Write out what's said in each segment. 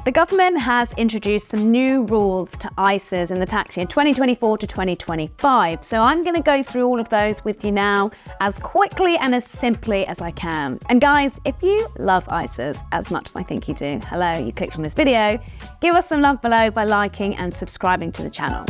The government has introduced some new rules to ISAs in the tax year 2024 to 2025. So I'm going to go through all of those with you now as quickly and as simply as I can. And guys, if you love ISAs as much as I think you do, hello, you clicked on this video, give us some love below by liking and subscribing to the channel.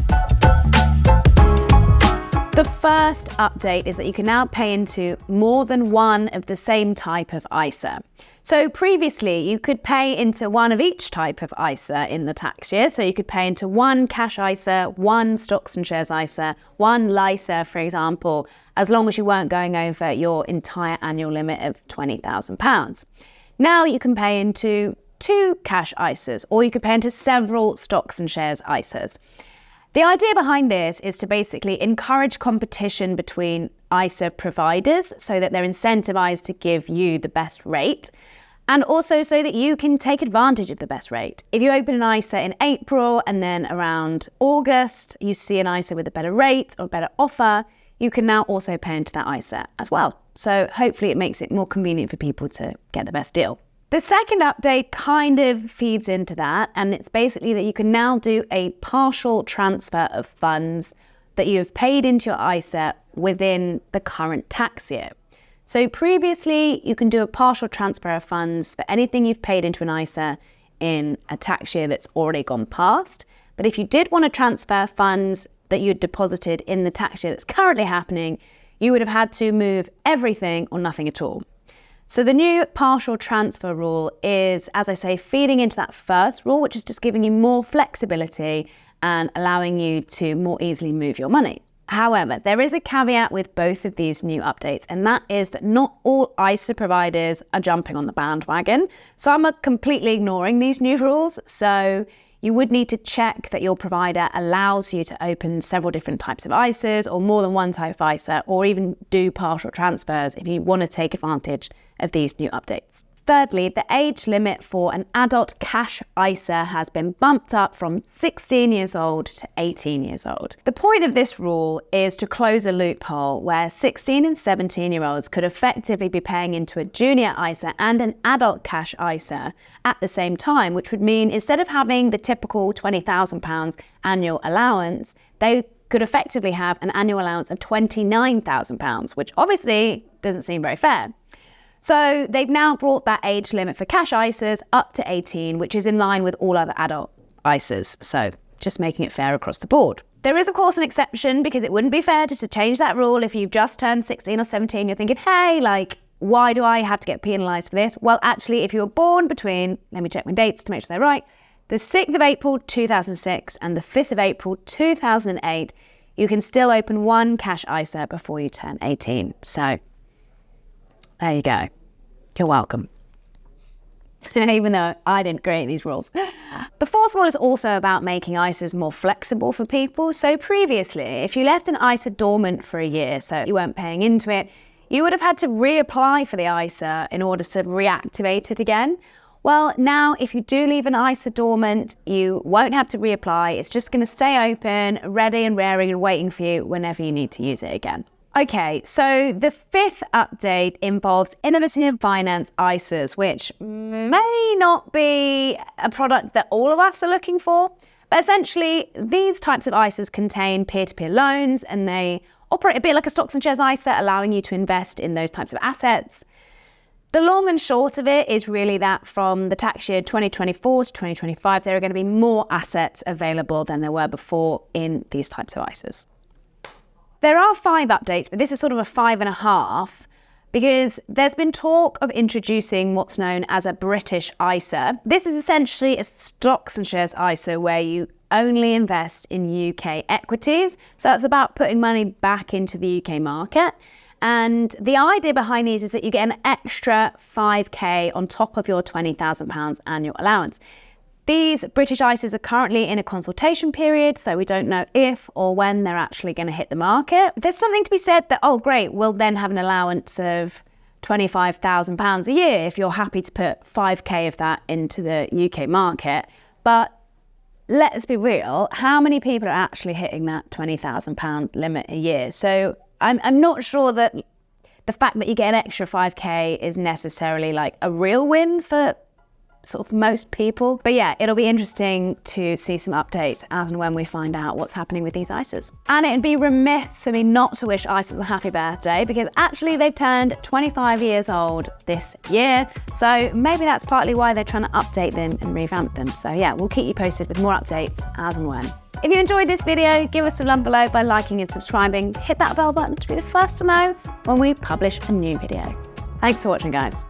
The first update is that you can now pay into more than one of the same type of ISA. So previously, you could pay into one of each type of ISA in the tax year. So you could pay into one cash ISA, one stocks and shares ISA, one LISA, for example, as long as you weren't going over your entire annual limit of £20,000. Now you can pay into two cash ISAs, or you could pay into several stocks and shares ISAs. The idea behind this is to basically encourage competition between ISA providers so that they're incentivized to give you the best rate, and also so that you can take advantage of the best rate. If you open an ISA in April and then around August you see an ISA with a better rate or better offer, you can now also pay into that ISA as well. So hopefully it makes it more convenient for people to get the best deal. The second update kind of feeds into that, and it's basically that you can now do a partial transfer of funds that you have paid into your ISA within the current tax year. So previously, you can do a partial transfer of funds for anything you've paid into an ISA in a tax year that's already gone past. But if you did want to transfer funds that you had deposited in the tax year that's currently happening, you would have had to move everything or nothing at all. So the new partial transfer rule is, as I say, feeding into that first rule, which is just giving you more flexibility and allowing you to more easily move your money. However, there is a caveat with both of these new updates, and that is that not all ISA providers are jumping on the bandwagon. Some are completely ignoring these new rules. So you would need to check that your provider allows you to open several different types of ISAs or more than one type of ISA, or even do partial transfers if you want to take advantage of these new updates. Thirdly, the age limit for an adult cash ISA has been bumped up from 16 years old to 18 years old. The point of this rule is to close a loophole where 16 and 17-year-olds could effectively be paying into a junior ISA and an adult cash ISA at the same time, which would mean instead of having the typical £20,000 annual allowance, they could effectively have an annual allowance of £29,000, which obviously doesn't seem very fair. So they've now brought that age limit for cash ISAs up to 18, which is in line with all other adult ISAs. So just making it fair across the board. There is, of course, an exception because it wouldn't be fair just to change that rule if you've just turned 16 or 17. You're thinking, hey, why do I have to get penalised for this? Well, actually, if you were born between, let me check my dates to make sure they're right, the 6th of April 2006 and the 5th of April 2008, you can still open one cash ISA before you turn 18. So there you go. You're welcome. Even though I didn't create these rules. The fourth rule is also about making ISAs more flexible for people. So previously, if you left an ISA dormant for a year, so you weren't paying into it, you would have had to reapply for the ISA in order to reactivate it again. Well, now if you do leave an ISA dormant, you won't have to reapply. It's just going to stay open, ready and raring and waiting for you whenever you need to use it again. Okay, so the fifth update involves innovative finance ISAs, which may not be a product that all of us are looking for. But essentially, these types of ISAs contain peer-to-peer loans, and they operate a bit like a stocks and shares ISA, allowing you to invest in those types of assets. The long and short of it is really that from the tax year 2024 to 2025, there are going to be more assets available than there were before in these types of ISAs. There are 5 updates, but this is sort of a 5.5 because there's been talk of introducing what's known as a British ISA. This is essentially a stocks and shares ISA where you only invest in UK equities. So that's about putting money back into the UK market. And the idea behind these is that you get an extra 5k on top of your £20,000 annual allowance. These British ISAs are currently in a consultation period, so we don't know if or when they're actually going to hit the market. There's something to be said that, oh great, we'll then have an allowance of £25,000 a year if you're happy to put 5k of that into the UK market. But let's be real, how many people are actually hitting that £20,000 limit a year? So I'm not sure that the fact that you get an extra 5k is necessarily like a real win for sort of most people. But yeah, it'll be interesting to see some updates as and when we find out what's happening with these ISAs. And it'd be remiss for me not to wish ISAs a happy birthday, because actually they've turned 25 years old this year. So maybe that's partly why they're trying to update them and revamp them. So yeah, we'll keep you posted with more updates as and when. If you enjoyed this video, give us a love below by liking and subscribing. Hit that bell button to be the first to know when we publish a new video. Thanks for watching, guys.